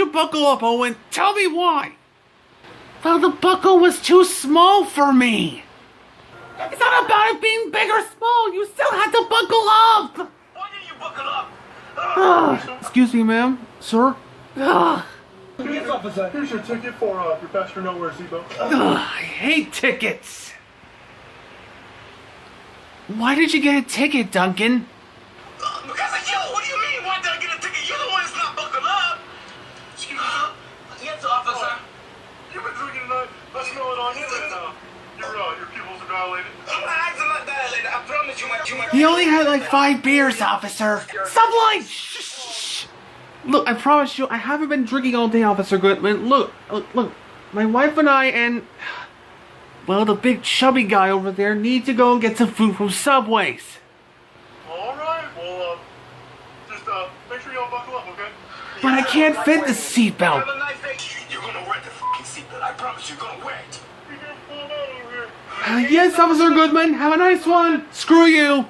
you buckle up, Owen? Tell me why. Well, the buckle was too small for me. It's not about it being big or small. You still had to buckle up. Why didn't you buckle up? Excuse me, ma'am. Sir? Police officer, here's your ticket for your passenger nowhere seatbelt. I hate tickets. Why did you get a ticket, Duncan? Because of you. What do you mean? Why did I get a ticket? You're the one that's not buckled up. Excuse me. Yes, officer. You've been drinking tonight. I smell it on you. Your pupils are dilated. My eyes are not dilated. I promise you, my. He only had like 5 beers, officer. Stop lying! Shh. Look, I promise you, I haven't been drinking all day, Officer Goodman. Look. My wife and I and... well, the big chubby guy over there need to go and get some food from Subway's. Alright, well, just make sure you all buckle up, okay? But I can't fit the seatbelt. Have a nice day. You're gonna wear the fucking seatbelt. I promise you're gonna wear it. You can pull it out over here. Yes, Officer Goodman, have a nice one. Screw you.